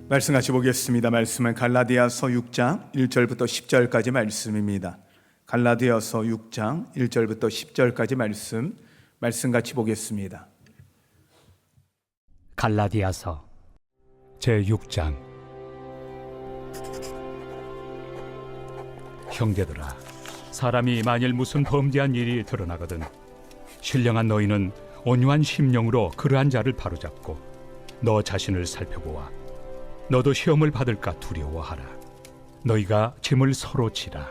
말씀 같이 보겠습니다. 말씀은 갈라디아서 6장 1절부터 10절까지 말씀입니다. 갈라디아서 6장 1절부터 10절까지 말씀 같이 보겠습니다. 갈라디아서 제6장. 형제들아, 사람이 만일 무슨 범죄한 일이 드러나거든 신령한 너희는 온유한 심령으로 그러한 자를 바로잡고 너 자신을 살펴보아 너도 시험을 받을까 두려워하라. 너희가 짐을 서로 지라.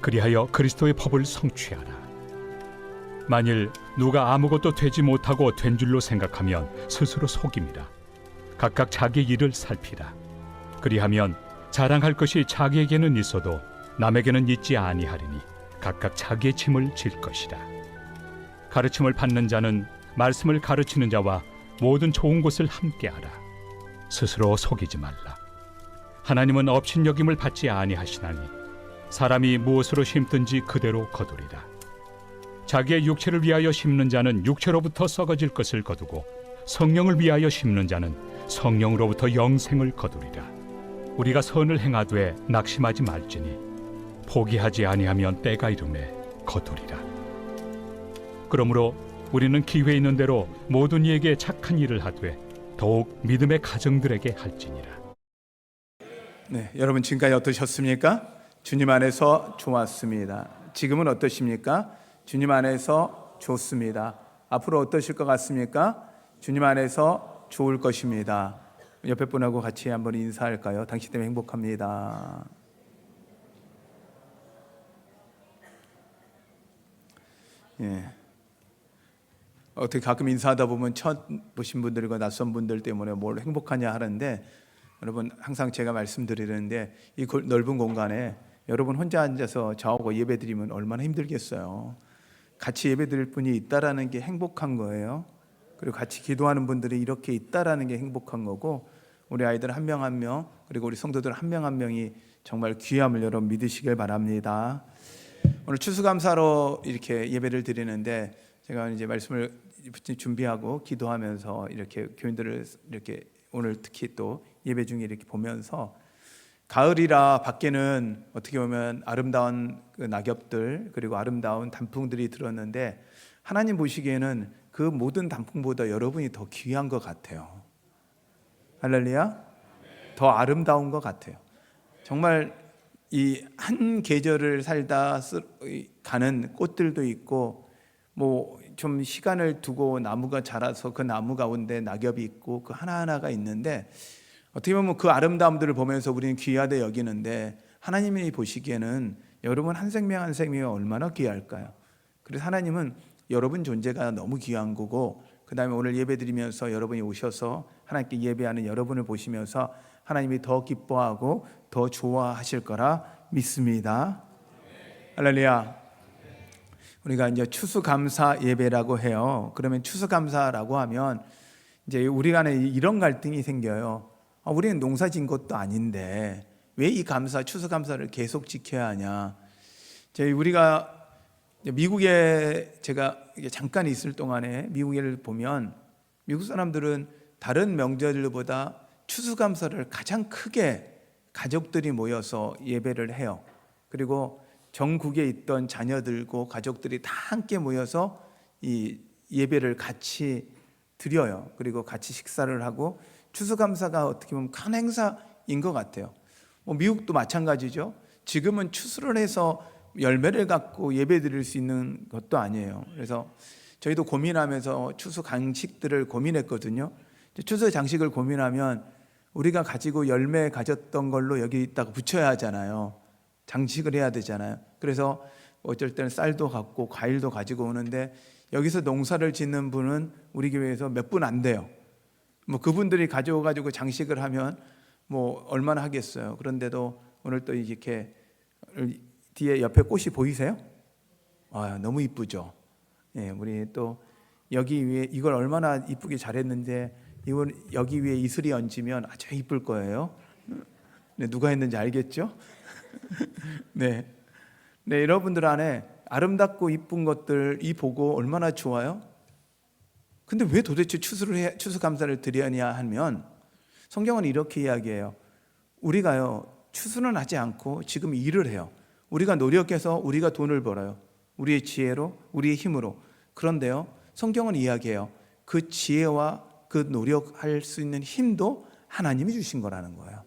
그리하여 그리스도의 법을 성취하라. 만일 누가 아무것도 되지 못하고 된 줄로 생각하면 스스로 속임이라. 각각 자기 일을 살피라. 그리하면 자랑할 것이 자기에게는 있어도 남에게는 있지 아니하리니 각각 자기의 짐을 질 것이라. 가르침을 받는 자는 말씀을 가르치는 자와 모든 좋은 것을 함께하라. 스스로 속이지 말라. 하나님은 업신여김을 받지 아니하시나니 사람이 무엇으로 심든지 그대로 거두리라. 자기의 육체를 위하여 심는 자는 육체로부터 썩어질 것을 거두고 성령을 위하여 심는 자는 성령으로부터 영생을 거두리라. 우리가 선을 행하되 낙심하지 말지니 포기하지 아니하면 때가 이르매 거두리라. 그러므로 우리는 기회 있는 대로 모든 이에게 착한 일을 하되 더욱 믿음의 가정들에게 할지니라. 네, 여러분 지금까지 어떠셨습니까? 주님 안에서 좋았습니다. 지금은 어떠십니까? 주님 안에서 좋습니다. 앞으로 어떠실 것 같습니까? 주님 안에서 좋을 것입니다. 옆에 분하고 같이 한번 인사할까요? 당신 때문에 행복합니다. 예. 어떻게 가끔 인사하다 보면 처음 보신 분들과 낯선 분들 때문에 뭘 행복하냐 하는데, 여러분 항상 제가 말씀드리는데 이 넓은 공간에 여러분 혼자 앉아서 저하고 예배드리면 얼마나 힘들겠어요. 같이 예배드릴 분이 있다라는 게 행복한 거예요. 그리고 같이 기도하는 분들이 이렇게 있다라는 게 행복한 거고, 우리 아이들 한 명 한 명, 그리고 우리 성도들 한 명 한 명이 정말 귀함을 여러분 믿으시길 바랍니다. 오늘 추수감사로 이렇게 예배를 드리는데, 제가 이제 말씀을 준비하고 기도하면서 이렇게 교인들을 이렇게 오늘 특히 또 예배 중에 이렇게 보면서, 가을이라 밖에는 어떻게 보면 아름다운 그 낙엽들 그리고 아름다운 단풍들이 들었는데, 하나님 보시기에는 그 모든 단풍보다 여러분이 더 귀한 것 같아요. 할렐루야. 더 아름다운 것 같아요. 정말 이 한 계절을 살다 가는 꽃들도 있고, 뭐 좀 시간을 두고 나무가 자라서 그 나무 가운데 낙엽이 있고 그 하나하나가 있는데, 어떻게 보면 그 아름다움들을 보면서 우리는 귀하게 여기는데, 하나님이 보시기에는 여러분 한 생명 한 생명이 얼마나 귀할까요? 그래서 하나님은 여러분 존재가 너무 귀한 거고, 그 다음에 오늘 예배 드리면서 여러분이 오셔서 하나님께 예배하는 여러분을 보시면서 하나님이 더 기뻐하고 더 좋아하실 거라 믿습니다. 할렐루야. 우리가 이제 추수감사 예배라고 해요. 그러면 추수감사라고 하면 이제 우리 간에 이런 갈등이 생겨요. 우리는 농사 지은 것도 아닌데 왜 이 추수감사를 계속 지켜야 하냐. 우리가 미국에 제가 잠깐 있을 동안에 미국을 보면, 미국 사람들은 다른 명절보다 추수감사를 가장 크게 가족들이 모여서 예배를 해요. 그리고 전국에 있던 자녀들고 가족들이 다 함께 모여서 이 예배를 같이 드려요. 그리고 같이 식사를 하고, 추수감사가 어떻게 보면 큰 행사인 것 같아요. 미국도 마찬가지죠. 지금은 추수를 해서 열매를 갖고 예배 드릴 수 있는 것도 아니에요. 그래서 저희도 고민하면서 추수 간식들을 고민했거든요. 추수 장식을 고민하면 우리가 가지고 열매 가졌던 걸로 여기다가 붙여야 하잖아요. 장식을 해야 되잖아요. 그래서 어쩔 때는 쌀도 갖고 과일도 가지고 오는데, 여기서 농사를 짓는 분은 우리 교회에서 몇 분 안 돼요. 그분들이 가져가지고 장식을 하면 얼마나 하겠어요. 그런데도 오늘 또 이렇게 뒤에 옆에 꽃이 보이세요? 너무 이쁘죠. 예, 우리 또 여기 위에 이걸 얼마나 이쁘게 잘했는데, 이걸 여기 위에 이슬이 얹으면 아주 이쁠 거예요. 네, 누가 했는지 알겠죠? 네, 여러분들 안에 아름답고 이쁜 것들 이 보고 얼마나 좋아요? 근데 왜 도대체 추수감사를 드려야 하면, 성경은 이렇게 이야기해요. 우리가요, 추수는 하지 않고 지금 일을 해요. 우리가 노력해서 우리가 돈을 벌어요. 우리의 지혜로, 우리의 힘으로. 그런데요, 성경은 이야기해요. 그 지혜와 그 노력할 수 있는 힘도 하나님이 주신 거라는 거예요.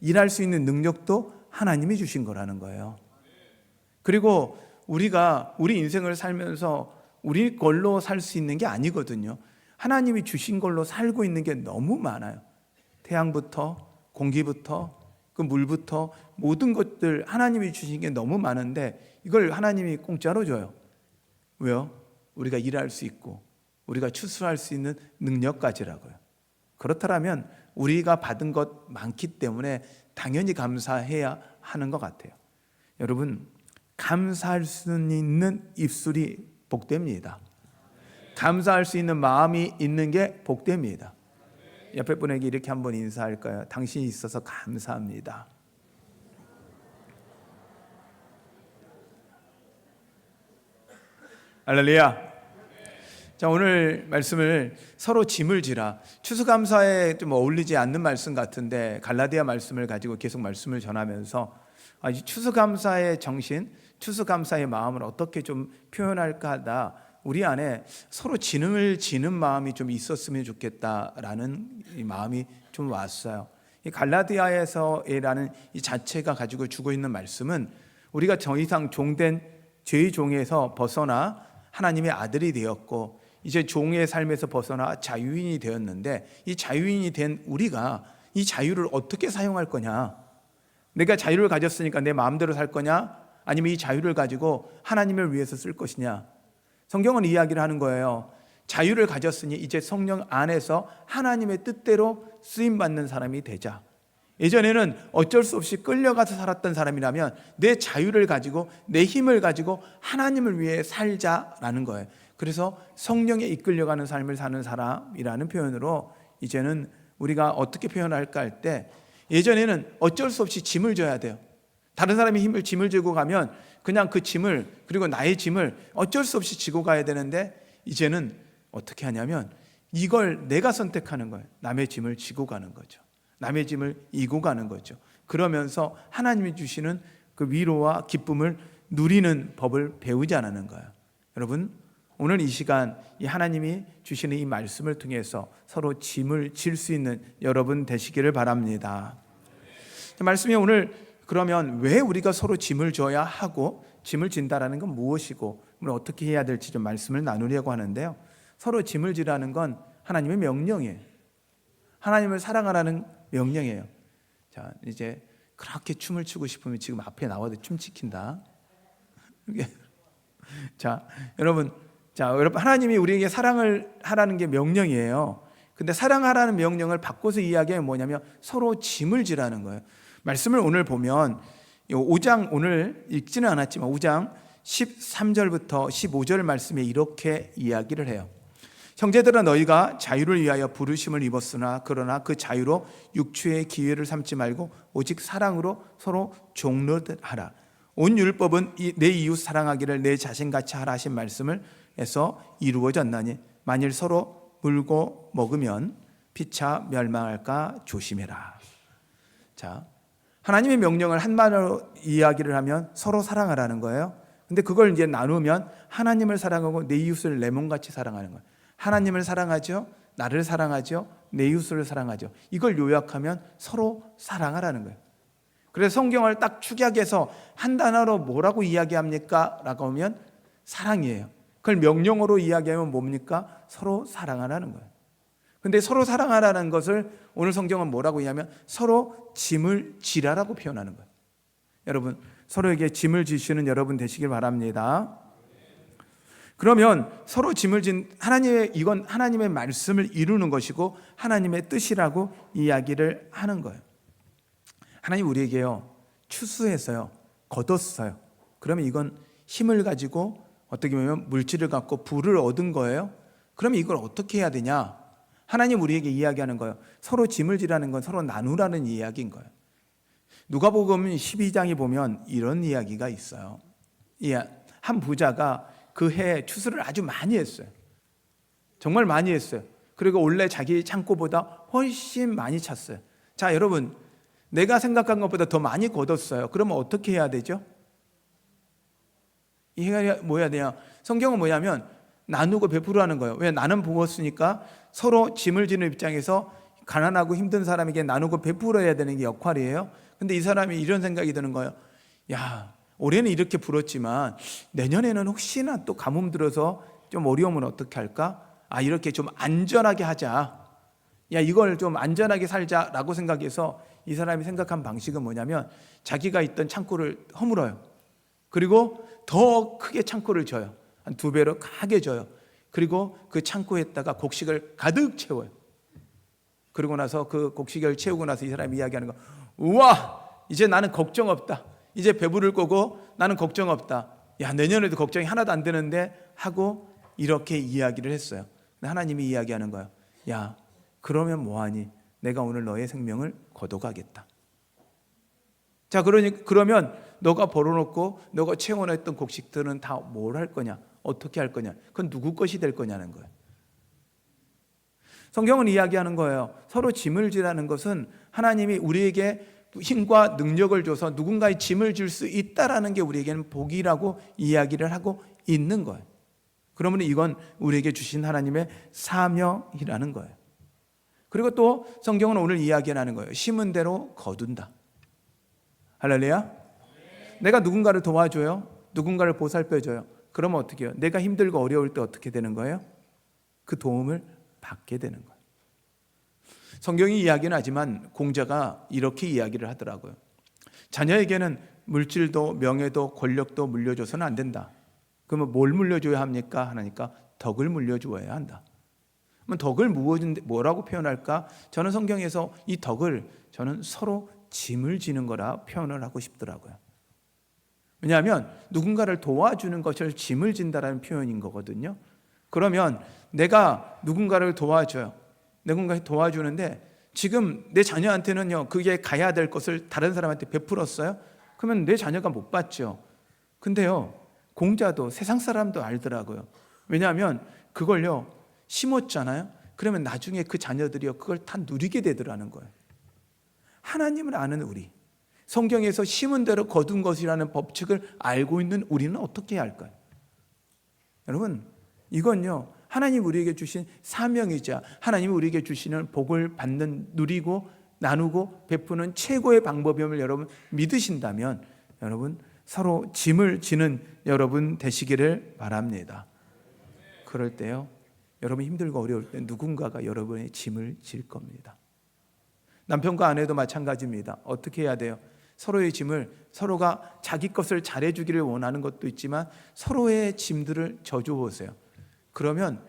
일할 수 있는 능력도 하나님이 주신 거라는 거예요. 그리고 우리가 우리 인생을 살면서 우리 걸로 살 수 있는 게 아니거든요. 하나님이 주신 걸로 살고 있는 게 너무 많아요. 태양부터 공기부터 그 물부터 모든 것들 하나님이 주신 게 너무 많은데 이걸 하나님이 공짜로 줘요. 왜요? 우리가 일할 수 있고 우리가 추수할 수 있는 능력까지라고요. 그렇다면 우리가 받은 것 많기 때문에 당연히 감사해야 하는 것 같아요. 여러분, 감사할 수 있는 입술이 복됩니다. 감사할 수 있는 마음이 있는 게 복됩니다. 옆에 분에게 이렇게 한번 인사할까요? 당신이 있어서 감사합니다. 할렐루야. 자, 오늘 말씀을 서로 짐을 지라. 추수감사에 좀 어울리지 않는 말씀 같은데 갈라디아 말씀을 가지고 계속 말씀을 전하면서 이 추수감사의 정신, 추수감사의 마음을 어떻게 좀 표현할까 하다 우리 안에 서로 짐을 지는 마음이 좀 있었으면 좋겠다라는 이 마음이 좀 왔어요. 이 갈라디아에서라는 이 자체가 가지고 주고 있는 말씀은 우리가 더 이상 종된 죄의 종에서 벗어나 하나님의 아들이 되었고 이제 종의 삶에서 벗어나 자유인이 되었는데 이 자유인이 된 우리가 이 자유를 어떻게 사용할 거냐? 내가 자유를 가졌으니까 내 마음대로 살 거냐? 아니면 이 자유를 가지고 하나님을 위해서 쓸 것이냐? 성경은 이야기를 하는 거예요. 자유를 가졌으니 이제 성령 안에서 하나님의 뜻대로 쓰임받는 사람이 되자. 예전에는 어쩔 수 없이 끌려가서 살았던 사람이라면 내 자유를 가지고 내 힘을 가지고 하나님을 위해 살자라는 거예요. 그래서 성령에 이끌려가는 삶을 사는 사람이라는 표현으로 이제는 우리가 어떻게 표현할까 할 때 예전에는 어쩔 수 없이 짐을 져야 돼요. 다른 사람이 짐을 지고 가면 그냥 그 짐을 그리고 나의 짐을 어쩔 수 없이 지고 가야 되는데 이제는 어떻게 하냐면 이걸 내가 선택하는 거예요. 남의 짐을 지고 가는 거죠. 남의 짐을 이고 가는 거죠. 그러면서 하나님이 주시는 그 위로와 기쁨을 누리는 법을 배우지 않는 거예요. 여러분, 오늘 이 시간 이 하나님이 주시는 이 말씀을 통해서 서로 짐을 질 수 있는 여러분 되시기를 바랍니다. 말씀이 오늘 그러면 왜 우리가 서로 짐을 져야 하고 짐을 진다라는 건 무엇이고 우리 어떻게 해야 될지 좀 말씀을 나누려고 하는데요. 서로 짐을 지라는 건 하나님의 명령이에요. 하나님을 사랑하라는 명령이에요. 자, 이제 그렇게 춤을 추고 싶으면 지금 앞에 나와도 춤시킨다. 자, 여러분, 하나님이 우리에게 사랑을 하라는 게 명령이에요. 근데 사랑하라는 명령을 바꿔서 이야기하면 뭐냐면 서로 짐을 지라는 거예요. 말씀을 오늘 보면 5장 오늘 읽지는 않았지만 5장 13절부터 15절 말씀에 이렇게 이야기를 해요. 형제들아 너희가 자유를 위하여 부르심을 입었으나 그러나 그 자유로 육체의 기회를 삼지 말고 오직 사랑으로 서로 종노릇하라. 온 율법은 내 이웃 사랑하기를 내 자신같이 하라 하신 말씀을 해서 이루어졌나니 만일 서로 물고 먹으면 피차 멸망할까 조심해라. 자, 하나님의 명령을 한마디로 이야기를 하면 서로 사랑하라는 거예요. 근데 그걸 이제 나누면 하나님을 사랑하고 내 이웃을 내 몸같이 사랑하는 거예요. 하나님을 사랑하죠. 나를 사랑하죠. 내 이웃을 사랑하죠. 이걸 요약하면 서로 사랑하라는 거예요. 그래서 성경을 딱 축약해서 한 단어로 뭐라고 이야기합니까? 라고 하면 사랑이에요. 그걸 명령어로 이야기하면 뭡니까? 서로 사랑하라는 거예요. 근데 서로 사랑하라는 것을 오늘 성경은 뭐라고 이야기하면 서로 짐을 지라라고 표현하는 거예요. 여러분, 서로에게 짐을 지시는 여러분 되시길 바랍니다. 그러면 서로 짐을 진 이건 하나님의 말씀을 이루는 것이고 하나님의 뜻이라고 이야기를 하는 거예요. 하나님 우리에게요 추수해서요 거뒀어요. 그러면 이건 힘을 가지고 어떻게 보면 물질을 갖고 부를 얻은 거예요. 그러면 이걸 어떻게 해야 되냐? 하나님 우리에게 이야기하는 거예요. 서로 짐을 지라는 건 서로 나누라는 이야기인 거예요. 누가복음 12장에 보면 이런 이야기가 있어요. 한 부자가 그 해 추수를 아주 많이 했어요. 정말 많이 했어요. 그리고 원래 자기 창고보다 훨씬 많이 찼어요. 자, 여러분, 내가 생각한 것보다 더 많이 거뒀어요. 그러면 어떻게 해야 되죠? 이게 뭐야 돼요? 성경은 뭐냐면 나누고 베풀으라는 거예요. 왜? 나는 부었으니까 서로 짐을 지는 입장에서 가난하고 힘든 사람에게 나누고 베풀어야 되는 게 역할이에요. 근데 이 사람이 이런 생각이 드는 거예요. 야, 올해는 이렇게 불었지만 내년에는 혹시나 또 가뭄 들어서 좀 어려우면 어떻게 할까? 아, 이렇게 좀 안전하게 하자. 야, 이걸 좀 안전하게 살자라고 생각해서 이 사람이 생각한 방식은 뭐냐면 자기가 있던 창고를 허물어요. 그리고 더 크게 창고를 져요. 한 2배로 크게 져요. 그리고 그 창고에다가 곡식을 가득 채워요. 그러고 나서 그 곡식을 채우고 나서 이 사람이 이야기하는 거, 우와, 이제 나는 걱정 없다. 이제 배부를 거고 나는 걱정 없다. 야, 내년에도 걱정이 하나도 안 되는데 하고 이렇게 이야기를 했어요. 근데 하나님이 이야기하는 거예요. 야, 그러면 뭐하니? 내가 오늘 너의 생명을 거둬가겠다. 자, 그러면 너가 벌어놓고 너가 채워냈던 곡식들은 다 뭘 할 거냐? 어떻게 할 거냐? 그건 누구 것이 될 거냐는 거예요. 성경은 이야기하는 거예요. 서로 짐을 지라는 것은 하나님이 우리에게 힘과 능력을 줘서 누군가의 짐을 질 수 있다라는 게 우리에게는 복이라고 이야기를 하고 있는 거예요. 그러면 이건 우리에게 주신 하나님의 사명이라는 거예요. 그리고 또 성경은 오늘 이야기하는 거예요. 심은 대로 거둔다. 할렐루야. 내가 누군가를 도와줘요. 누군가를 보살펴줘요. 그러면 어떻게 해요? 내가 힘들고 어려울 때 어떻게 되는 거예요? 그 도움을 받게 되는 거예요. 성경이 이야기는 하지만 공자가 이렇게 이야기를 하더라고요. 자녀에게는 물질도 명예도 권력도 물려줘서는 안 된다. 그러면 뭘 물려줘야 합니까? 하니까 덕을 물려주어야 한다. 그럼 덕을 뭐라고 표현할까? 저는 성경에서 이 덕을 저는 서로 짐을 지는 거라 표현을 하고 싶더라고요. 왜냐하면 누군가를 도와주는 것을 짐을 진다라는 표현인 거거든요. 그러면 내가 누군가를 도와줘요. 누군가를 도와주는데 지금 내 자녀한테는요, 그게 가야 될 것을 다른 사람한테 베풀었어요. 그러면 내 자녀가 못 받죠. 근데요, 공자도 세상 사람도 알더라고요. 왜냐하면 그걸요 심었잖아요. 그러면 나중에 그 자녀들이요 그걸 다 누리게 되더라는 거예요. 하나님을 아는 우리, 성경에서 심은 대로 거둔 것이라는 법칙을 알고 있는 우리는 어떻게 해야 할까요? 여러분, 이건요 하나님 우리에게 주신 사명이자 하나님이 우리에게 주시는 복을 받는, 누리고 나누고 베푸는 최고의 방법임을 여러분 믿으신다면 여러분 서로 짐을 지는 여러분 되시기를 바랍니다. 그럴 때요 여러분 힘들고 어려울 때 누군가가 여러분의 짐을 질 겁니다. 남편과 아내도 마찬가지입니다. 어떻게 해야 돼요? 서로의 짐을, 서로가 자기 것을 잘해주기를 원하는 것도 있지만 서로의 짐들을 져주어보세요. 그러면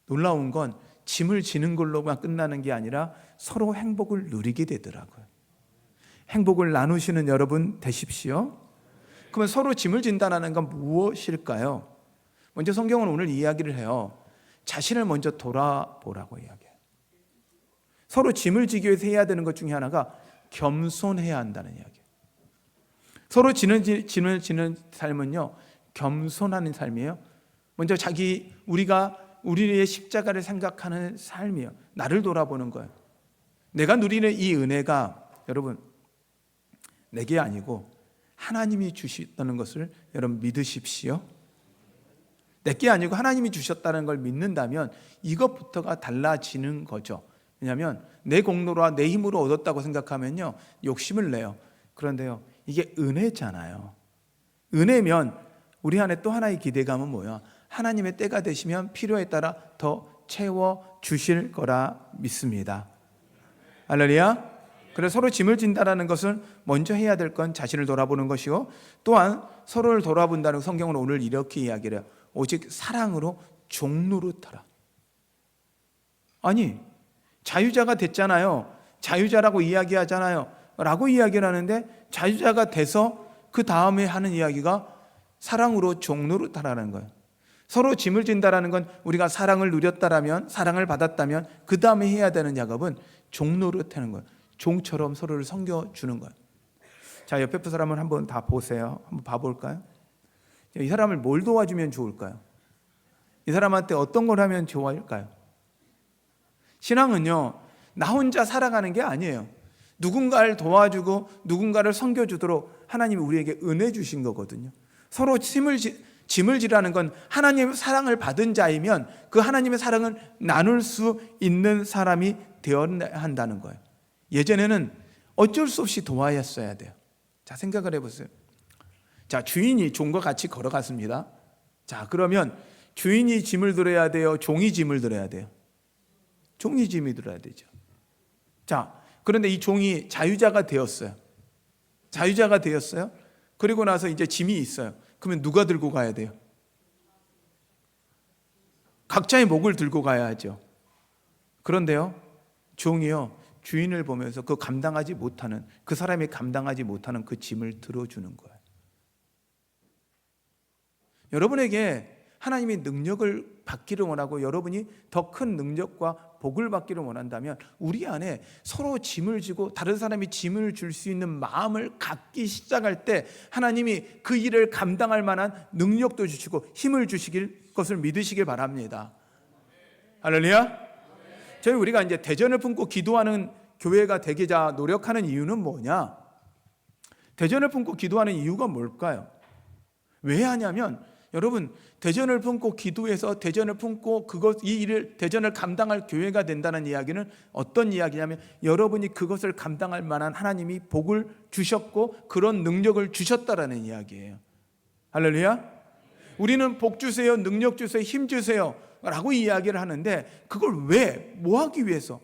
놀라운 건 짐을 지는 걸로만 끝나는 게 아니라 서로 행복을 누리게 되더라고요. 행복을 나누시는 여러분 되십시오. 그러면 서로 짐을 진다는 건 무엇일까요? 먼저 성경은 오늘 이야기를 해요. 자신을 먼저 돌아보라고 이야기해요. 서로 짐을 지기 위해서 해야 되는 것 중에 하나가 겸손해야 한다는 이야기예요. 서로 지는 삶은요 겸손하는 삶이에요. 먼저 우리가 우리의 십자가를 생각하는 삶이에요. 나를 돌아보는 거예요. 내가 누리는 이 은혜가 여러분 내게 아니고 하나님이 주셨다는 것을 여러분 믿으십시오. 내게 아니고 하나님이 주셨다는 걸 믿는다면 이것부터가 달라지는 거죠. 왜냐하면 내 공로와 내 힘으로 얻었다고 생각하면요 욕심을 내요. 그런데요 이게 은혜잖아요. 은혜면 우리 안에 또 하나의 기대감은 뭐야? 하나님의 때가 되시면 필요에 따라 더 채워 주실 거라 믿습니다. 할렐루야. 그래서 서로 짐을 진다라는 것은 먼저 해야 될 건 자신을 돌아보는 것이고, 또한 서로를 돌아본다는 성경은 오늘 이렇게 이야기를 해요. 오직 사랑으로 종노릇하라. 아니 자유자가 됐잖아요. 자유자라고 이야기하잖아요. 라고 이야기를 하는데 자유자가 돼서 그 다음에 하는 이야기가 사랑으로 종노릇하라는 거예요. 서로 짐을 진다라는 건 우리가 사랑을 누렸다라면, 사랑을 받았다면 그 다음에 해야 되는 작업은 종노릇하는 거예요. 종처럼 서로를 섬겨주는 거예요. 자, 옆에 사람을 한번 다 보세요. 한번 봐볼까요? 이 사람을 뭘 도와주면 좋을까요? 이 사람한테 어떤 걸 하면 좋을까요? 신앙은요, 나 혼자 살아가는 게 아니에요. 누군가를 도와주고 누군가를 섬겨주도록 하나님이 우리에게 은혜 주신 거거든요. 서로 짐을 지라는 건 하나님의 사랑을 받은 자이면 그 하나님의 사랑을 나눌 수 있는 사람이 되어야 한다는 거예요. 예전에는 어쩔 수 없이 도와였어야 돼요. 자, 생각을 해보세요. 자, 주인이 종과 같이 걸어갔습니다. 자, 그러면 주인이 짐을 들어야 돼요? 종이 짐을 들어야 돼요? 종이 짐이 들어야 되죠. 자, 그런데 이 종이 자유자가 되었어요. 자유자가 되었어요. 그리고 나서 이제 짐이 있어요. 그러면 누가 들고 가야 돼요? 각자의 몫을 들고 가야 하죠. 그런데요, 종이요, 주인을 보면서 그 사람이 감당하지 못하는 그 짐을 들어주는 거예요. 여러분에게 하나님이 능력을 받기를 원하고 여러분이 더 큰 능력과 복을 받기를 원한다면 우리 안에 서로 짐을 지고 다른 사람이 짐을 줄 수 있는 마음을 갖기 시작할 때 하나님이 그 일을 감당할 만한 능력도 주시고 힘을 주시길 것을 믿으시길 바랍니다. 할렐루야. 우리가 이제 대전을 품고 기도하는 교회가 되기자 노력하는 이유는 뭐냐? 대전을 품고 기도하는 이유가 뭘까요? 왜 하냐면 여러분, 대전을 품고 기도해서 대전을 품고 이 일을 대전을 감당할 교회가 된다는 이야기는 어떤 이야기냐면 여러분이 그것을 감당할 만한 하나님이 복을 주셨고 그런 능력을 주셨다라는 이야기예요. 할렐루야. 우리는 복 주세요, 능력 주세요, 힘 주세요 라고 이야기를 하는데 그걸 왜? 뭐 하기 위해서?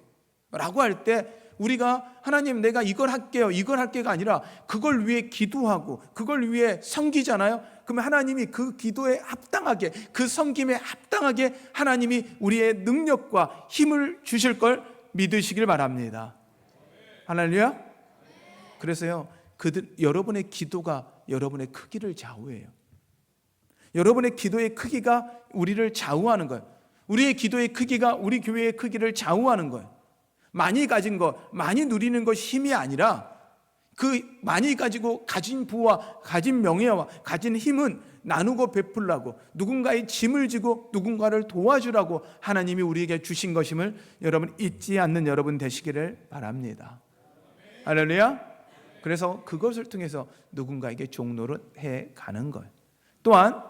라고 할 때 우리가 하나님 내가 이걸 할게요, 이걸 할게가 아니라 그걸 위해 기도하고 그걸 위해 섬기잖아요. 그러면 하나님이 그 기도에 합당하게, 그 섬김에 합당하게 하나님이 우리의 능력과 힘을 주실 걸 믿으시길 바랍니다. 할렐루야. 그래서요, 여러분의 기도가 여러분의 크기를 좌우해요. 여러분의 기도의 크기가 우리를 좌우하는 거예요. 우리의 기도의 크기가 우리 교회의 크기를 좌우하는 거예요. 많이 가진 것, 많이 누리는 것이 힘이 아니라 그 많이 가지고 가진 부와 가진 명예와 가진 힘은 나누고 베풀라고, 누군가의 짐을 지고 누군가를 도와주라고 하나님이 우리에게 주신 것임을 여러분 잊지 않는 여러분 되시기를 바랍니다. 할렐루야. 그래서 그것을 통해서 누군가에게 종노릇 해가는 거예요. 또한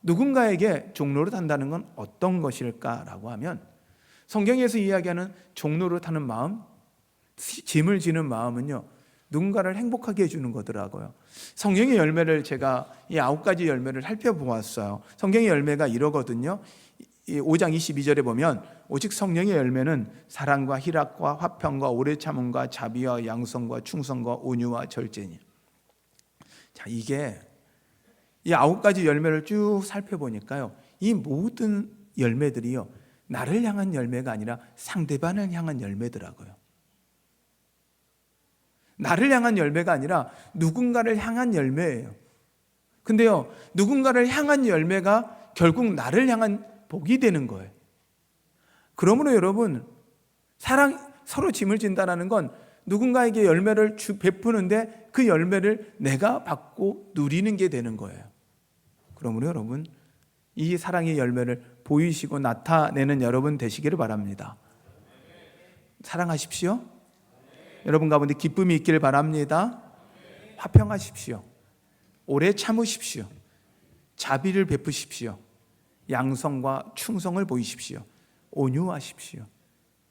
누군가에게 종노릇 한다는 건 어떤 것일까라고 하면 성경에서 이야기하는 종노릇 하는 마음, 짐을 지는 마음은요, 누군가를 행복하게 해주는 거더라고요. 성경의 열매를 제가 이 9가지 열매를 살펴보았어요. 성경의 열매가 이러거든요. 5장 22절에 보면 오직 성령의 열매는 사랑과 희락과 화평과 오래 참음과 자비와 양성과 충성과 온유와 절제니. 자, 이게 이 9가지 열매를 쭉 살펴보니까요, 이 모든 열매들이요, 나를 향한 열매가 아니라 상대방을 향한 열매더라고요. 나를 향한 열매가 아니라 누군가를 향한 열매예요. 근데요, 누군가를 향한 열매가 결국 나를 향한 복이 되는 거예요. 그러므로 여러분, 서로 짐을 진다는 건 누군가에게 열매를 베푸는데 그 열매를 내가 받고 누리는 게 되는 거예요. 그러므로 여러분, 이 사랑의 열매를 보이시고 나타내는 여러분 되시기를 바랍니다. 사랑하십시오. 여러분 가운데 기쁨이 있기를 바랍니다. 화평하십시오. 오래 참으십시오. 자비를 베푸십시오. 양성과 충성을 보이십시오. 온유하십시오.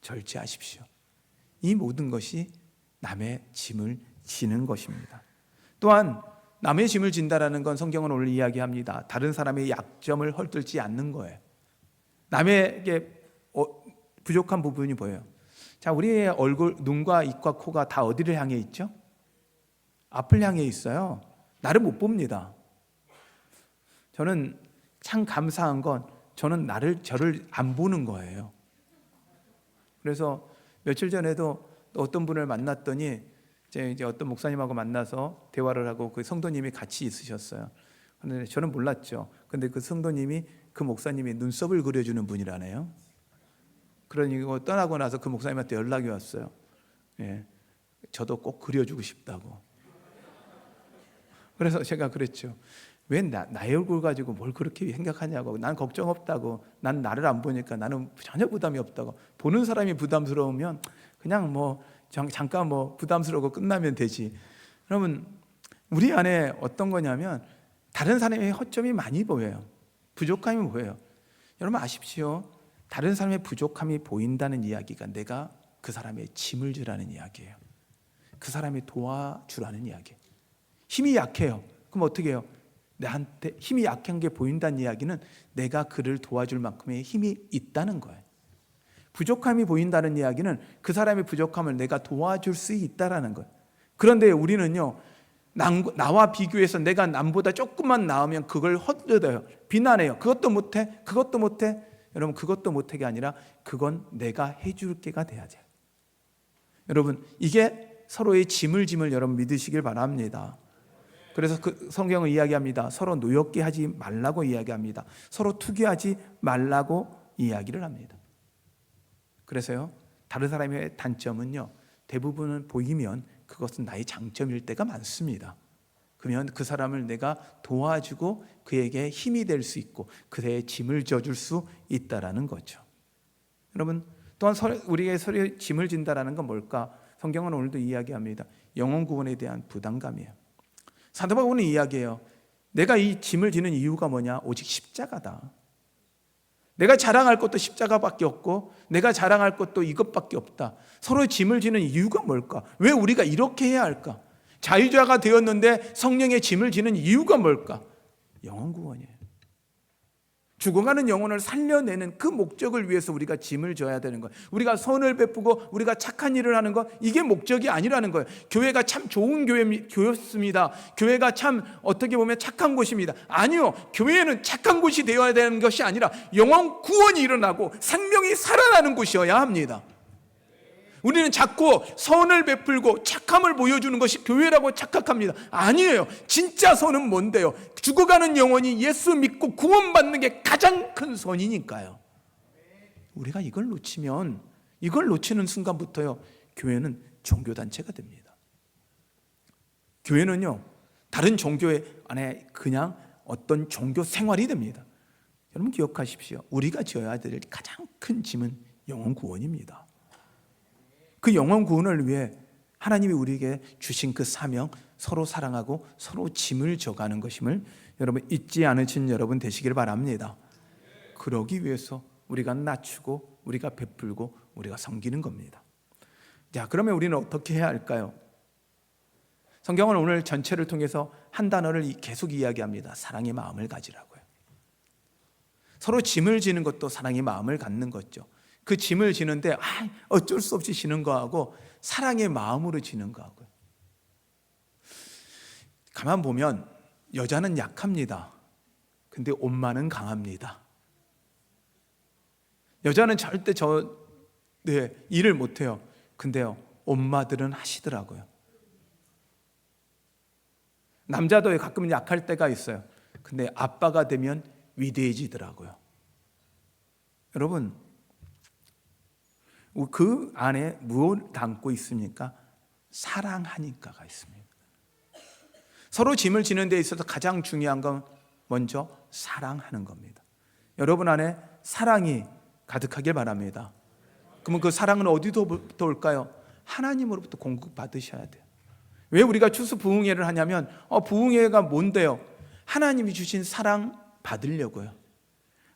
절제하십시오. 이 모든 것이 남의 짐을 지는 것입니다. 또한 남의 짐을 진다라는 건 성경은 오늘 이야기합니다. 다른 사람의 약점을 헐뜯지 않는 거예요. 남에게 부족한 부분이 보여요. 자, 우리의 얼굴, 눈과 입과 코가 다 어디를 향해 있죠? 앞을 향해 있어요. 나를 못 봅니다. 저는 참 감사한 건 저는 저를 안 보는 거예요. 그래서 며칠 전에도 어떤 분을 만났더니 이제 어떤 목사님하고 만나서 대화를 하고 그 성도님이 같이 있으셨어요. 그런데 저는 몰랐죠. 근데 그 성도님이 그 목사님이 눈썹을 그려주는 분이라네요. 그러니까 떠나고 나서 그 목사님한테 연락이 왔어요. 예, 저도 꼭 그려주고 싶다고. 그래서 제가 그랬죠. 왜 나의 얼굴 가지고 뭘 그렇게 생각하냐고. 난 걱정 없다고. 난 나를 안 보니까 나는 전혀 부담이 없다고. 보는 사람이 부담스러우면 그냥 뭐 잠깐 뭐 부담스러워 끝나면 되지. 여러분, 우리 안에 어떤 거냐면 다른 사람의 허점이 많이 보여요. 부족함이 보여요. 여러분 아십시오. 다른 사람의 부족함이 보인다는 이야기가 내가 그 사람의 짐을 지라는 이야기예요. 그 사람이 도와주라는 이야기예요. 힘이 약해요. 그럼 어떻게 해요? 나한테 힘이 약한 게 보인다는 이야기는 내가 그를 도와줄 만큼의 힘이 있다는 거예요. 부족함이 보인다는 이야기는 그 사람의 부족함을 내가 도와줄 수 있다라는 거예요. 그런데 우리는요, 나와 비교해서 내가 남보다 조금만 나으면 그걸 헛되어요. 비난해요. 그것도 못해, 그것도 못해. 여러분, 그것도 못해가 아니라 그건 내가 해줄 게가 돼야 돼요. 여러분, 이게 서로의 짐을 여러분 믿으시길 바랍니다. 그래서 그 성경은 이야기합니다. 서로 노엽게 하지 말라고 이야기합니다. 서로 투기하지 말라고 이야기를 합니다. 그래서요, 다른 사람의 단점은요, 대부분은 보이면 그것은 나의 장점일 때가 많습니다. 그러면 그 사람을 내가 도와주고 그에게 힘이 될 수 있고 그의 짐을 져줄 수 있다라는 거죠. 여러분, 또한 우리에게 서로의 짐을 진다라는 건 뭘까? 성경은 오늘도 이야기합니다. 영혼 구원에 대한 부담감이에요. 사도 바울은 이야기해요. 내가 이 짐을 지는 이유가 뭐냐? 오직 십자가다. 내가 자랑할 것도 십자가밖에 없고 내가 자랑할 것도 이것밖에 없다. 서로의 짐을 지는 이유가 뭘까? 왜 우리가 이렇게 해야 할까? 자유자가 되었는데 성령의 짐을 지는 이유가 뭘까? 영혼 구원이에요. 죽어가는 영혼을 살려내는 그 목적을 위해서 우리가 짐을 져야 되는 거예요. 우리가 선을 베푸고 우리가 착한 일을 하는 것, 이게 목적이 아니라는 거예요. 교회가 참 좋은 교회였습니다. 교회가 참 어떻게 보면 착한 곳입니다. 아니요, 교회는 착한 곳이 되어야 되는 것이 아니라 영혼 구원이 일어나고 생명이 살아나는 곳이어야 합니다. 우리는 자꾸 선을 베풀고 착함을 보여주는 것이 교회라고 착각합니다. 아니에요. 진짜 선은 뭔데요? 죽어가는 영혼이 예수 믿고 구원받는 게 가장 큰 선이니까요. 우리가 이걸 놓치는 순간부터요, 교회는 종교단체가 됩니다. 교회는요, 다른 종교의 안에 그냥 어떤 종교 생활이 됩니다. 여러분 기억하십시오. 우리가 지어야 될 가장 큰 짐은 영혼 구원입니다. 그 영혼 구원을 위해 하나님이 우리에게 주신 그 사명, 서로 사랑하고 서로 짐을 져가는 것임을 여러분 잊지 않으신 여러분 되시길 바랍니다. 그러기 위해서 우리가 낮추고 우리가 베풀고 우리가 섬기는 겁니다. 자, 그러면 우리는 어떻게 해야 할까요? 성경은 오늘 전체를 통해서 한 단어를 계속 이야기합니다. 사랑의 마음을 가지라고요. 서로 짐을 지는 것도 사랑의 마음을 갖는 거죠. 그 짐을 지는데 어쩔 수 없이 지는 거하고 사랑의 마음으로 지는 거하고요. 가만 보면 여자는 약합니다. 근데 엄마는 강합니다. 여자는 절대 일을 못해요. 근데요, 엄마들은 하시더라고요. 남자도 가끔 약할 때가 있어요. 근데 아빠가 되면 위대해지더라고요. 여러분, 그 안에 무엇을 담고 있습니까? 사랑하니까가 있습니다. 서로 짐을 지는 데 있어서 가장 중요한 건 먼저 사랑하는 겁니다. 여러분 안에 사랑이 가득하길 바랍니다. 그러면 그 사랑은 어디서부터 올까요? 하나님으로부터 공급받으셔야 돼요. 왜 우리가 추수 부흥회를 하냐면 부흥회가 뭔데요? 하나님이 주신 사랑 받으려고요.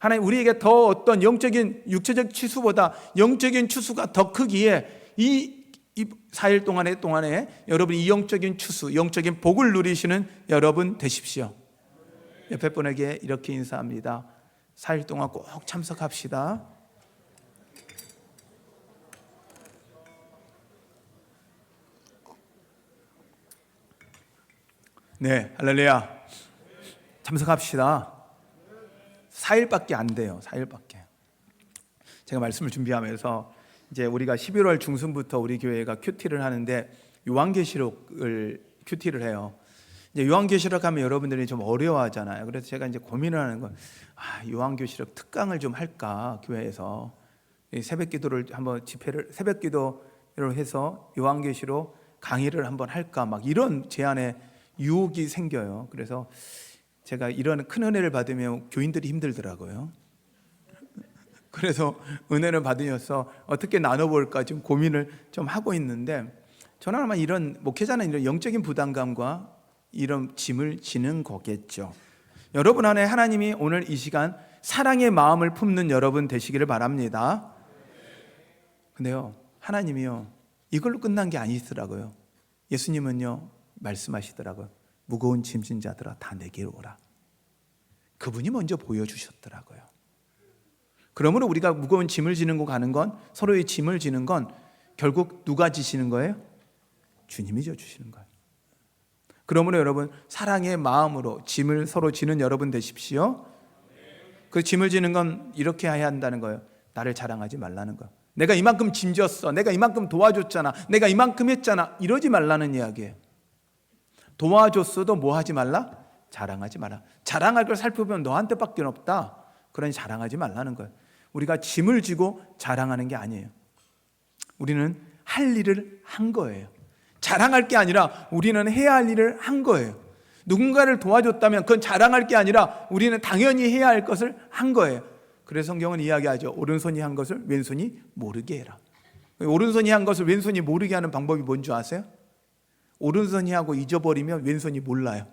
하나님 우리에게 더 어떤 영적인 육체적 추수보다 영적인 추수가 더 크기에 이 4일 동안에 여러분 이 영적인 추수, 영적인 복을 누리시는 여러분 되십시오. 옆에 분에게 이렇게 인사합니다. 4일 동안 꼭 참석합시다. 네, 할렐루야. 참석합시다. 4일밖에 안 돼요. 4일밖에. 제가 말씀을 준비하면서 이제 우리가 11월 중순부터 우리 교회가 큐티를 하는데 요한계시록을 큐티를 해요. 이제 요한계시록 하면 여러분들이 좀 어려워하잖아요. 그래서 제가 이제 고민을 하는 건 요한계시록 특강을 좀 할까 교회에서 새벽기도를 한번 새벽기도를 해서 요한계시록 강의를 한번 할까 막 이런 제안에 유혹이 생겨요. 그래서 제가 이런 큰 은혜를 받으면 교인들이 힘들더라고요. 그래서 은혜를 받으셔서 어떻게 나눠볼까 지금 고민을 좀 하고 있는데, 저는 아마 이런 목회자는 이런 영적인 부담감과 이런 짐을 지는 거겠죠. 여러분 안에 하나님이 오늘 이 시간 사랑의 마음을 품는 여러분 되시기를 바랍니다. 근데요, 하나님이요, 이걸로 끝난 게 아니더라고요. 예수님은요, 말씀하시더라고요. 무거운 짐진 자들아 다 내게로 오라. 그분이 먼저 보여주셨더라고요. 그러므로 우리가 무거운 짐을 지는 거 가는 건, 서로의 짐을 지는 건 결국 누가 지시는 거예요? 주님이 져주시는 거예요. 그러므로 여러분, 사랑의 마음으로 짐을 서로 지는 여러분 되십시오. 그 짐을 지는 건 이렇게 해야 한다는 거예요. 나를 자랑하지 말라는 거예요. 내가 이만큼 짐졌어, 내가 이만큼 도와줬잖아, 내가 이만큼 했잖아, 이러지 말라는 이야기예요. 도와줬어도 뭐 하지 말라? 자랑하지 마라. 자랑할 걸 살펴보면 너한테밖에 없다. 그러니 자랑하지 말라는 거예요. 우리가 짐을 지고 자랑하는 게 아니에요. 우리는 할 일을 한 거예요. 자랑할 게 아니라 우리는 해야 할 일을 한 거예요. 누군가를 도와줬다면 그건 자랑할 게 아니라 우리는 당연히 해야 할 것을 한 거예요. 그래서 성경은 이야기하죠. 오른손이 한 것을 왼손이 모르게 해라. 오른손이 한 것을 왼손이 모르게 하는 방법이 뭔지 아세요? 오른손이 하고 잊어버리면 왼손이 몰라요.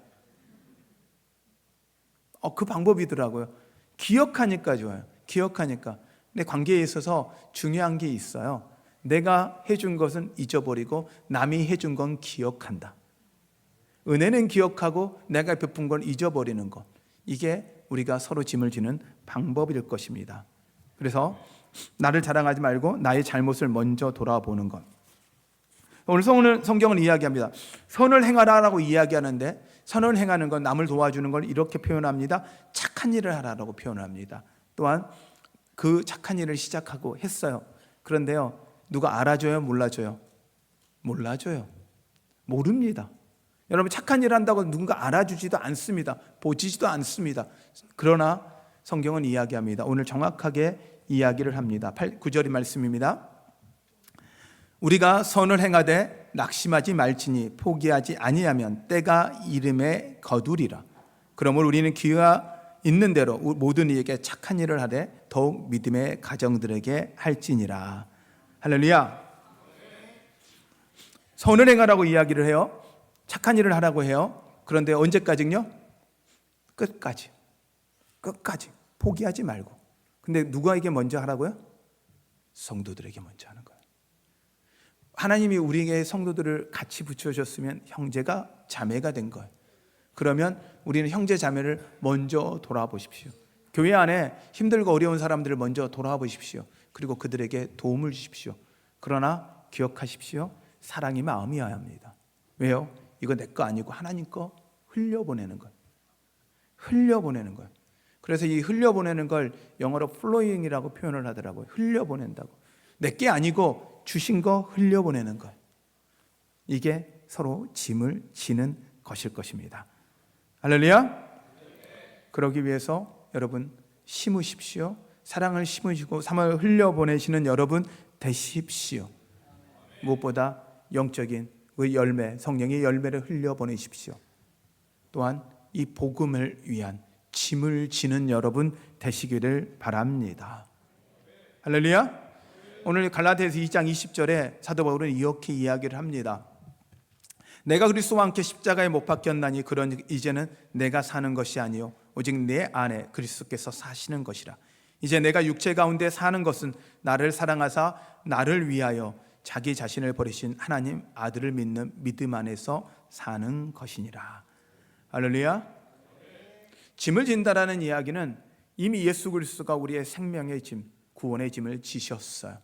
그 방법이더라고요. 기억하니까 좋아요. 기억하니까. 근데 관계에 있어서 중요한 게 있어요. 내가 해준 것은 잊어버리고 남이 해준 건 기억한다. 은혜는 기억하고 내가 베푼 건 잊어버리는 것. 이게 우리가 서로 짐을 지는 방법일 것입니다. 그래서 나를 자랑하지 말고 나의 잘못을 먼저 돌아보는 것. 오늘 성경은 이야기합니다. 선을 행하라라고 이야기하는데, 선을 행하는 건 남을 도와주는 걸 이렇게 표현합니다. 착한 일을 하라라고 표현합니다. 또한 그 착한 일을 시작하고 했어요. 그런데요, 누가 알아줘요? 몰라줘요? 몰라줘요. 모릅니다. 여러분, 착한 일을 한다고 누군가 알아주지도 않습니다. 보지도 않습니다. 그러나 성경은 이야기합니다. 오늘 정확하게 이야기를 합니다. 9절의 말씀입니다. 우리가 선을 행하되 낙심하지 말지니 포기하지 아니하면 때가 이름에 거두리라. 그러므로 우리는 기회가 있는 대로 모든 이에게 착한 일을 하되 더욱 믿음의 가정들에게 할지니라. 할렐루야. 선을 행하라고 이야기를 해요. 착한 일을 하라고 해요. 그런데 언제까지요? 끝까지 포기하지 말고. 근데 누구에게 먼저 하라고요? 성도들에게 먼저 하는 거예요. 하나님이 우리에게 성도들을 같이 붙여줬으면 형제가 자매가 된 거예요. 그러면 우리는 형제 자매를 먼저 돌아보십시오. 교회 안에 힘들고 어려운 사람들을 먼저 돌아보십시오. 그리고 그들에게 도움을 주십시오. 그러나 기억하십시오. 사랑이 마음이어야 합니다. 왜요? 이거 내 거 아니고 하나님 거 흘려보내는 거예요. 흘려보내는 거예요. 그래서 이 흘려보내는 걸 영어로 flowing이라고 표현을 하더라고요. 흘려보낸다고. 내 게 아니고 주신 거 흘려보내는 거예요. 이게 서로 짐을 지는 것일 것입니다. 할렐루야. 그러기 위해서 여러분 심으십시오. 사랑을 심으시고 삶을 흘려보내시는 여러분 되십시오. 무엇보다 영적인 그 열매, 성령의 열매를 흘려보내십시오. 또한 이 복음을 위한 짐을 지는 여러분 되시기를 바랍니다. 할렐루야. 오늘 갈라디아서 2장 20절에 사도 바울은 이렇게 이야기를 합니다. 내가 그리스도와 함께 십자가에 못 박혔나니 그런 이제는 내가 사는 것이 아니요 오직 내 안에 그리스도께서 사시는 것이라. 이제 내가 육체 가운데 사는 것은 나를 사랑하사 나를 위하여 자기 자신을 버리신 하나님 아들을 믿는 믿음 안에서 사는 것이니라. 할렐루야. 짐을 진다라는 이야기는 이미 예수 그리스도가 우리의 생명의 짐, 구원의 짐을 지셨어요.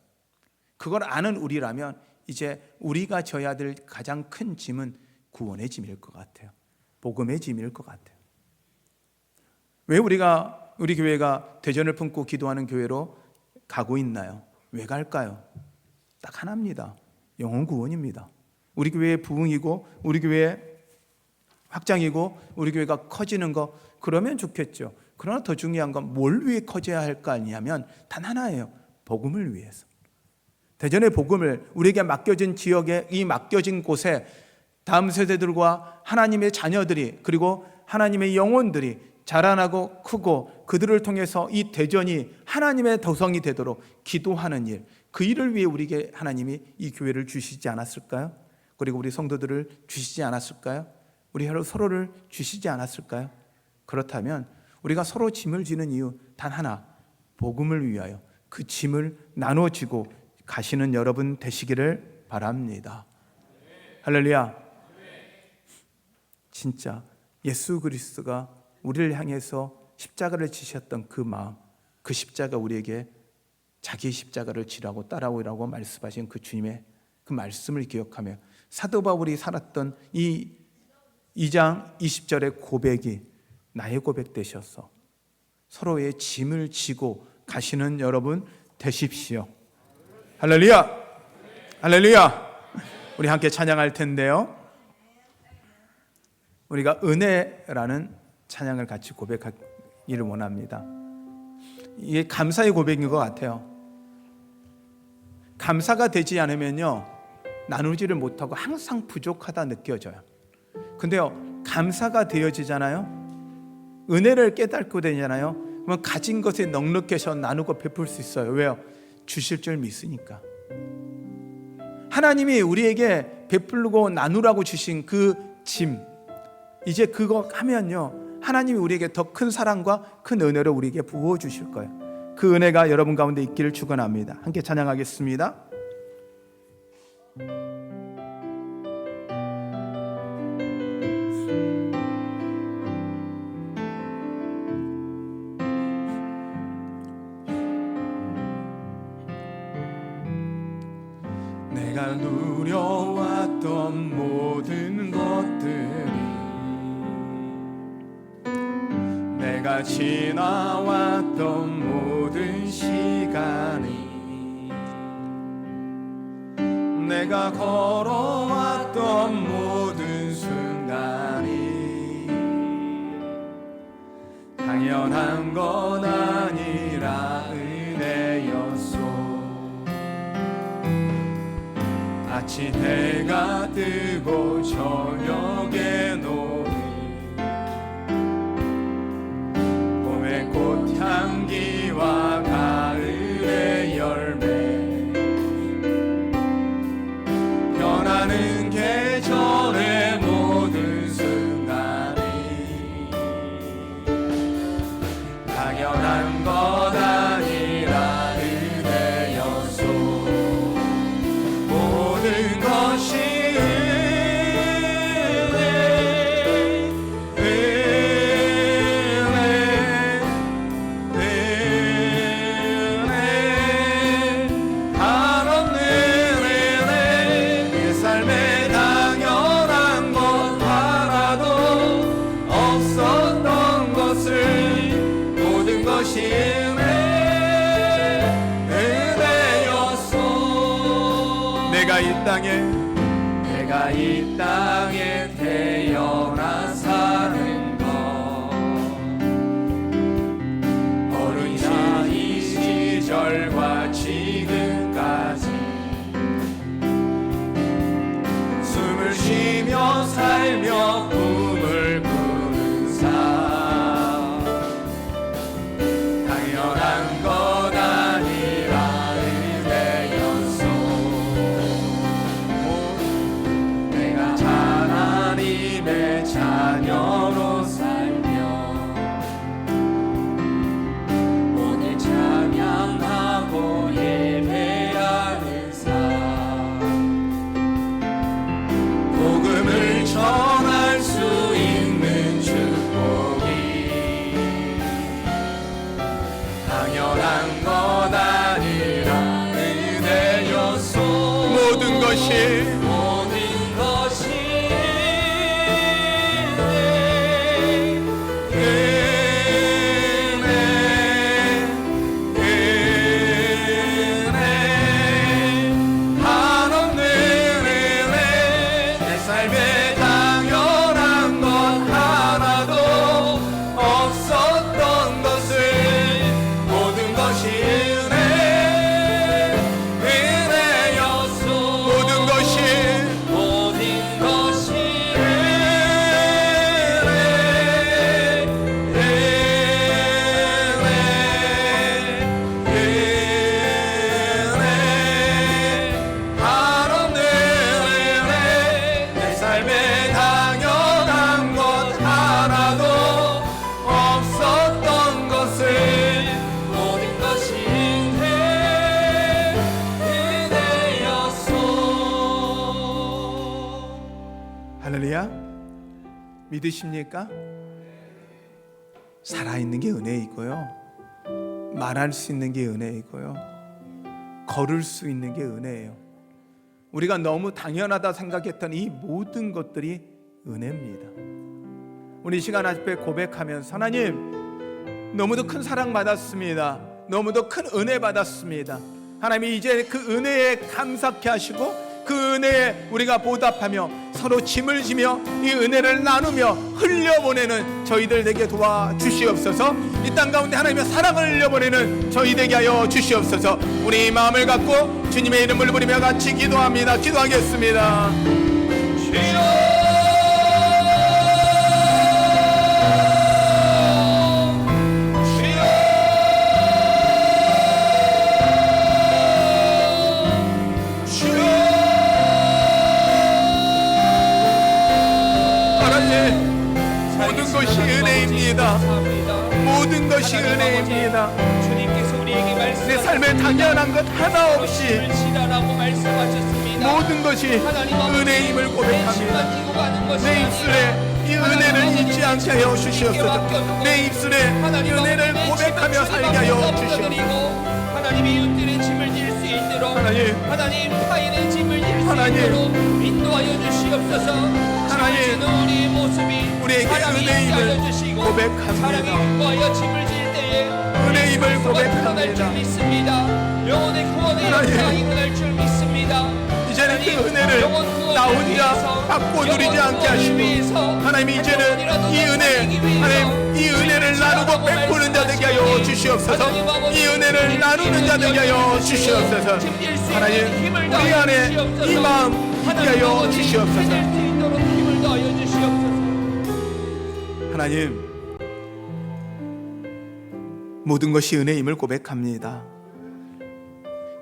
그걸 아는 우리라면 이제 우리가 져야 될 가장 큰 짐은 구원의 짐일 것 같아요. 복음의 짐일 것 같아요. 왜 우리 교회가 대전을 품고 기도하는 교회로 가고 있나요? 왜 갈까요? 딱 하나입니다. 영혼 구원입니다. 우리 교회의 부흥이고 우리 교회의 확장이고 우리 교회가 커지는 거 그러면 좋겠죠. 그러나 더 중요한 건 뭘 위해 커져야 할 거 아니냐면 단 하나예요. 복음을 위해서. 대전의 복음을 우리에게 맡겨진 지역에 이 맡겨진 곳에 다음 세대들과 하나님의 자녀들이 그리고 하나님의 영혼들이 자라나고 크고 그들을 통해서 이 대전이 하나님의 도성이 되도록 기도하는 일, 그 일을 위해 우리에게 하나님이 이 교회를 주시지 않았을까요? 그리고 우리 성도들을 주시지 않았을까요? 우리 서로를 주시지 않았을까요? 그렇다면 우리가 서로 짐을 지는 이유 단 하나, 복음을 위하여 그 짐을 나눠지고 가시는 여러분 되시기를 바랍니다. 할렐루야. 진짜 예수 그리스도가 우리를 향해서 십자가를 지셨던 그 마음, 그 십자가 우리에게 자기 십자가를 지라고 따라오라고 말씀하신 그 주님의 그 말씀을 기억하며 사도 바울이 살았던 이 2장 20절의 고백이 나의 고백 되셔서 서로의 짐을 지고 가시는 여러분 되십시오. 할렐루야. 할렐루야. 우리 함께 찬양할 텐데요, 우리가 은혜라는 찬양을 같이 고백하기를 원합니다. 이게 감사의 고백인 것 같아요. 감사가 되지 않으면요 나누지를 못하고 항상 부족하다 느껴져요. 근데요 감사가 되어지잖아요, 은혜를 깨닫고 되잖아요, 그러면 가진 것에 넉넉해서 나누고 베풀 수 있어요. 왜요? 주실 줄 믿으니까. 하나님이 우리에게 베풀고 나누라고 주신 그 짐, 이제 그거 하면요 하나님이 우리에게 더 큰 사랑과 큰 은혜를 우리에게 부어주실 거예요. 그 은혜가 여러분 가운데 있기를 축원합니다. 함께 찬양하겠습니다. 내가 누려왔던 모든 것들이, 내가 지나왔던 모든 시간이, 내가 걸어왔던 모든 순간이 당연한 건 아니라 은혜였소. 아침 해가 뜨고 저녁에 노는 봄의 꽃향기와 가을의 열매, 변하는 계절의 모든 순간이 당연한 것 아니라 은혜였소. 모든 것이 내가 이 땅에 태어나 사는 것, 어린 이 시절과 지금까지 숨을 쉬며 살며 꿈을 꾸는 삶, 당연한 것 아니라 은혜였소. 하나님의 자녀로 살며 오늘 찬양하고 예배하는 삶, 복음을 전할 수 있는 축복이 당연한 것 아니라 은혜였소. 모든 것이 모든 것이 믿으십니까? 살아있는 게 은혜이고요, 말할 수 있는 게 은혜이고요, 걸을 수 있는 게 은혜예요. 우리가 너무 당연하다 생각했던 이 모든 것들이 은혜입니다. 우리 이 시간 앞에 고백하면서 하나님, 너무도 큰 사랑 받았습니다. 너무도 큰 은혜 받았습니다. 하나님이 이제 그 은혜에 감사케 하시고 그 은혜에 우리가 보답하며 서로 짐을 지며 이 은혜를 나누며 흘려보내는 저희들 되게 도와주시옵소서. 이 땅 가운데 하나님의 사랑을 흘려보내는 저희 되게 하여 주시옵소서. 우리 마음을 갖고 주님의 이름을 부르며 같이 기도합니다. 기도하겠습니다. 주여, 모든 것이 은혜입니다. 모든 것이 은혜입니다. 주님께서 우리에게 내 삶에 당연한 것 하나 없이 말씀하시라고 말씀하셨습니다. 모든 것이 은혜임을 고백합니다. 내 입술에 이 은혜를 잊지 않게 하여 주시옵소서. 내 입술에 이 은혜를 고백하며 살게 하여 주시옵소서. 하나님이 윤들의 짐을 질 수 있도록 하나님, 타인의 짐을 질 수 하나님, 있도록 인도하여 주시옵소서. 하나님, 우리의 모습이 우리에게 은혜임을 고백합니다. 사랑이 인도하여 짐을 질 때에 은혜임을 고백합니다. 줄 믿습니다. 영혼의 구원의 하나님, 역사가 일어날 줄 믿습니다. 이제는 그 은혜를 나 혼자 받고 누리지 않게 하시고 하나님, 이제는 이 은혜, 하나님, 이 은혜를 나누고 베푸는 자 되게 하여 주시옵소서. 이 은혜를 나누는 자 되게 하여 주시옵소서. 하나님, 우리 안에 이 마음 있게 하여 주시옵소서. 하나님, 모든 것이 은혜임을 고백합니다.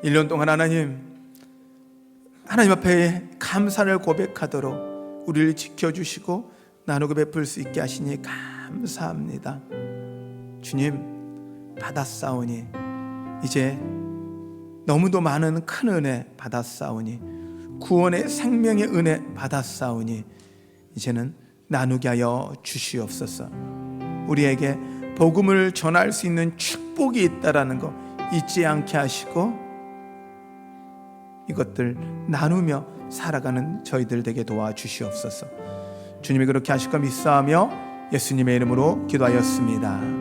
1년 동안 하나님 앞에 감사를 고백하도록 우리를 지켜주시고 나누고 베풀 수 있게 하시니 감사합니다. 주님, 받았사오니 이제 너무도 많은 큰 은혜 받았사오니 구원의 생명의 은혜 받았사오니 이제는 나누게 하여 주시옵소서. 우리에게 복음을 전할 수 있는 축복이 있다라는 거 잊지 않게 하시고 이것들 나누며 살아가는 저희들 되게 도와주시옵소서. 주님이 그렇게 하실 거 믿사하며 예수님의 이름으로 기도하였습니다.